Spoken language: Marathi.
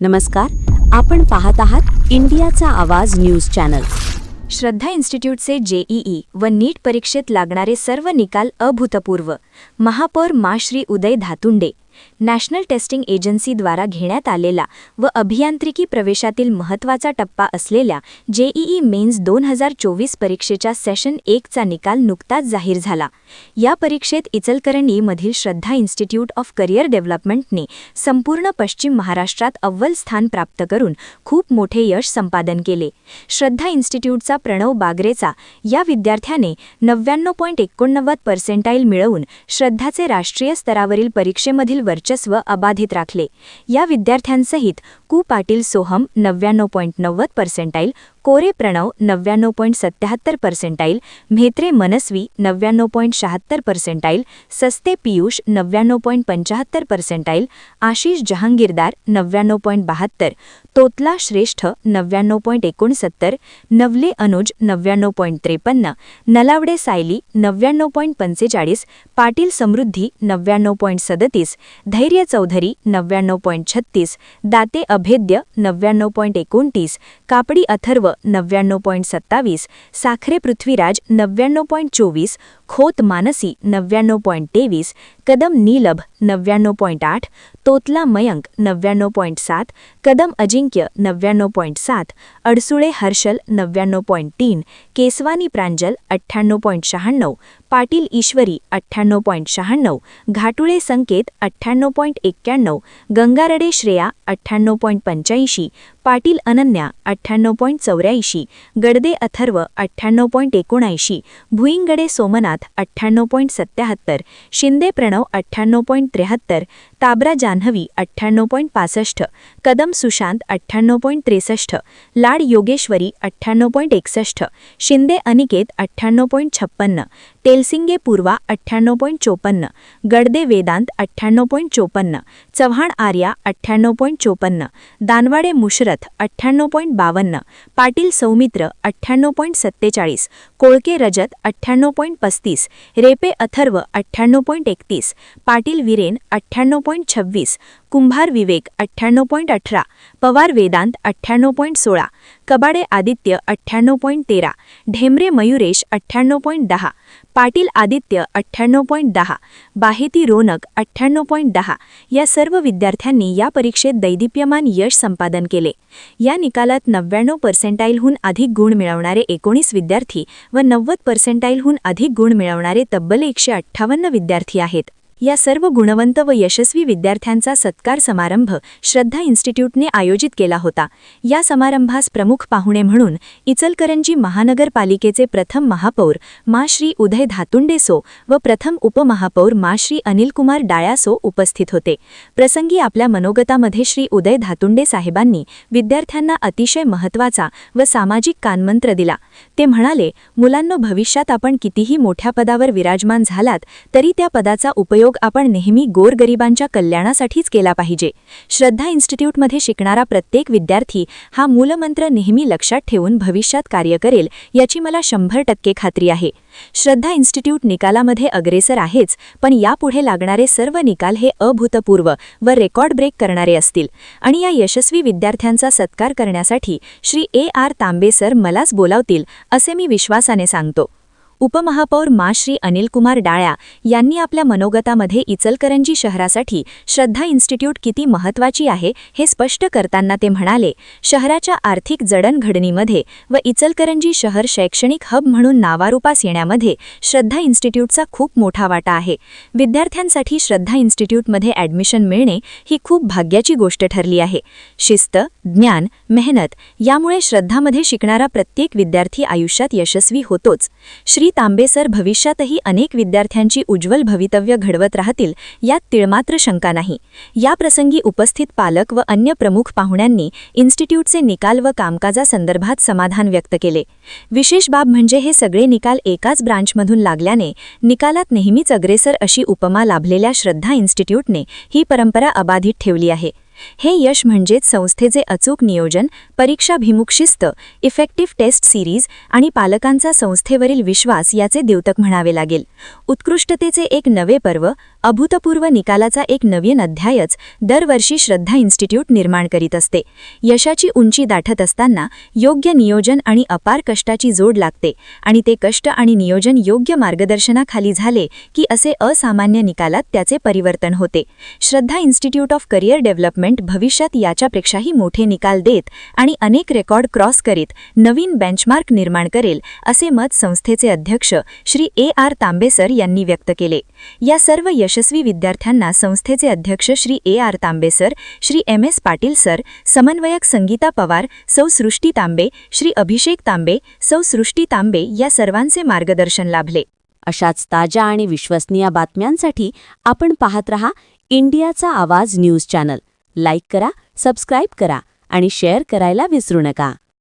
नमस्कार, आपण पाहत आहात इंडियाचा आवाज न्यूज चॅनल। श्रद्धा इन्स्टिट्यूटचे जेईई व नीट परीक्षेत लागणारे सर्व निकाल अभूतपूर्व। महापौर मा श्री उदय धातुंडे। नॅशनल टेस्टिंग एजन्सीद्वारा घेण्यात आलेला व अभियांत्रिकी प्रवेशातील महत्त्वाचा टप्पा असलेल्या जेईई मेन्स 2024 परीक्षेच्या सेशन 1 चा निकाल नुकताच जाहीर झाला। या परीक्षेत इचलकरंजीमधील श्रद्धा इन्स्टिट्यूट ऑफ करिअर डेव्हलपमेंटने संपूर्ण पश्चिम महाराष्ट्रात अव्वल स्थान प्राप्त करून खूप मोठे यश संपादन केले। श्रद्धा इन्स्टिट्यूटचा प्रणव बागरेचा या विद्यार्थ्याने 99.89% मिळवून श्रद्धाचे राष्ट्रीय स्तरावरील परीक्षेमधील वर्चस्व अबाधित राखले। या विद्यार्थ्यांसहित कु पाटील सोहम 99.90%, कोरे प्रणव 99.77%, म्हेत्रे मनस्वी 99.76%, सस्ते पीयूष 99.75%, आशिष जहांगीरदार 99.72, तोतला श्रेष्ठ 99.69, नवले अनुज 99.53, नलावडे सायली 99.45, पाटील समृद्धी 99.37, धैर्य चौधरी 99.36, दाते अभेद्य 99.29, कापडी अथर्व 99.27, साखरे पृथ्वीराज 99.24, खोत मानसी 99.23, कदम नीलभ 99.8, तोतला मयंक 99.7, कदम अजिंक्य 99.7, अडसुळे हर्षल 99.3, केसवानी प्रांजल 98.96, पाटील ईश्वरी 98.96, घाटुळे संकेत 98.91, गंगारडे श्रेया 98.85, पाटील अनन्या 98.84, गडदे अथर्व 98.79, भुईंगडे सोमनाथ 98.77, शिंदे प्रणव 98.73, ताबरा जान्हवी 98.65, कदम सुशांत 98.63, लाड योगेश्वरी 98.61, शिंदे अनिकेत 98.56, तेलसिंगे पूर्वा 98.54, गडदे वेदांत 98.54, चव्हाण आर्या 98.54, दानवाडे मुशरथ 98.52, पाटील सौमित्र 98.47, कोळके रजत 98.35, रेपे अथर्व 98.31, पाटील वीरेन 98.26, कुंभार विवेक 98.18, पवार वेदांत 98.16, कबाडे आदित्य 98.13, ढेमरे मयुरेश 98.10, पाटील आदित्य 98.10, बाहेती रोनक 98.10 या सर्व विद्यार्थ्यांनी या परीक्षेत दैदिप्यमान यश संपादन केले। या निकालात 99% अधिक गुण मिळवणारे 19 विद्यार्थी व 90% अधिक गुण मिळवणारे तब्बल 158 विद्यार्थी आहेत। या सर्व गुणवंत व यशस्वी विद्यार्थ्यांचा सत्कार समारंभ श्रद्धा इन्स्टिट्यूटने आयोजित केला होता। या समारंभास प्रमुख पाहुणे म्हणून इचलकरंजी महानगरपालिकेचे प्रथम महापौर मा श्री उदय धातुंडेसो व प्रथम उपमहापौर मा श्री अनिलकुमार डाळ्यासो उपस्थित होते। प्रसंगी आपल्या मनोगतामध्ये श्री उदय धातुंडे साहेबांनी विद्यार्थ्यांना अतिशय महत्त्वाचा व सामाजिक कानमंत्र दिला। ते म्हणाले, मुलांनो, भविष्यात आपण कितीही मोठ्या पदावर विराजमान झालात तरी त्या पदाचा उपयोग आपण नेहमी गोरगरिबांच्या कल्याणासाठीच केला पाहिजे। श्रद्धा इन्स्टिट्यूटमध्ये शिकणारा प्रत्येक विद्यार्थी हा मूलमंत्र नेहमी लक्षात ठेवून भविष्यात कार्य करेल याची मला 100% खात्री आहे। श्रद्धा इन्स्टिट्यूट निकालामध्ये अग्रेसर आहेच, पण यापुढे लागणारे सर्व निकाल हे अभूतपूर्व व रेकॉर्ड ब्रेक करणारे असतील आणि या यशस्वी विद्यार्थ्यांचा सत्कार करण्यासाठी श्री AR तांबे सर मलाच बोलावतील असे मी विश्वासाने सांगतो। उपमहापौर मा श्री अनिलकुमार डाळ्या यांनी आपल्या मनोगतामध्ये इचलकरंजी शहरासाठी श्रद्धा इन्स्टिट्यूट किती महत्त्वाची आहे हे स्पष्ट करताना ते म्हणाले, शहराच्या आर्थिक जडणघडणीमध्ये व इचलकरंजी शहर शैक्षणिक हब म्हणून नावारूपास येण्यामध्ये श्रद्धा इन्स्टिट्यूटचा खूप मोठा वाटा आहे। विद्यार्थ्यांसाठी श्रद्धा इन्स्टिट्यूटमध्ये ॲडमिशन मिळणे ही खूप भाग्याची गोष्ट ठरली आहे। शिस्त, ज्ञान, मेहनत यामुळे श्रद्धामध्ये शिकणारा प्रत्येक विद्यार्थी आयुष्यात यशस्वी होतोच। श्री तांबे सर भविष्यातही अनेक विद्यार्थ्यांची उज्ज्वल भवितव्य घडवत राहतील यात तिळमात्र शंका नाही। या प्रसंगी उपस्थित पालक व अन्य प्रमुख पाहुण्यांनी इन्स्टिट्यूटचे निकाल व कामकाजासंदर्भात समाधान व्यक्त केले। विशेष बाब म्हणजे हे सगळे निकाल एकाच ब्रांचमधून लागल्याने निकालात नेहमीच अग्रेसर अशी उपमा लाभलेल्या श्रद्धा इन्स्टिट्यूटने ही परंपरा अबाधित ठेवली आहे। हे यश म्हणजेच संस्थेचे अचूक नियोजन, परीक्षाभिमुख शिस्त, इफेक्टिव्ह टेस्ट सिरीज आणि पालकांचा संस्थेवरील विश्वास याचे द्योतक म्हणावे लागेल। उत्कृष्टतेचे एक नवे पर्व अभूतपूर्व निकालाचा एक नवीन अध्यायच दरवर्षी श्रद्धा इन्स्टिट्यूट निर्माण करीत असते. यशाची उंची दाटत असताना योग्य नियोजन आणि अपार कष्टाची जोड लागते आणि ते कष्ट आणि नियोजन योग्य मार्गदर्शनाखाली झाले की असे असामान्य निकालात त्याचे परिवर्तन होते. श्रद्धा इन्स्टिट्यूट ऑफ करिअर डेव्हलपमेंट भविष्यात याच्यापेक्षाही मोठे निकाल देत आणि अनेक रेकॉर्ड क्रॉस करीत नवीन बेंचमार्क निर्माण करेल, असे मत संस्थेचे अध्यक्ष श्री AR तांबे सर यांनी व्यक्त केले. या सर्व यशस्वी विद्यार्थ्यांना संस्थेचे अध्यक्ष Shri AR Tambe sir, Shri MS Patil sir, समन्वयक संगीता पवार, सौ सृष्टी तांबे, श्री अभिषेक तांबे, सौ सृष्टी तांबे या सर्वांचे मार्गदर्शन लाभले. अशाच ताज्या आणि विश्वसनीय बातम्यांसाठी आपण पाहत रहा इंडियाचा आवाज न्यूज चॅनल. लाईक करा, सबस्क्राईब करा आणि शेअर करायला विसरू नका.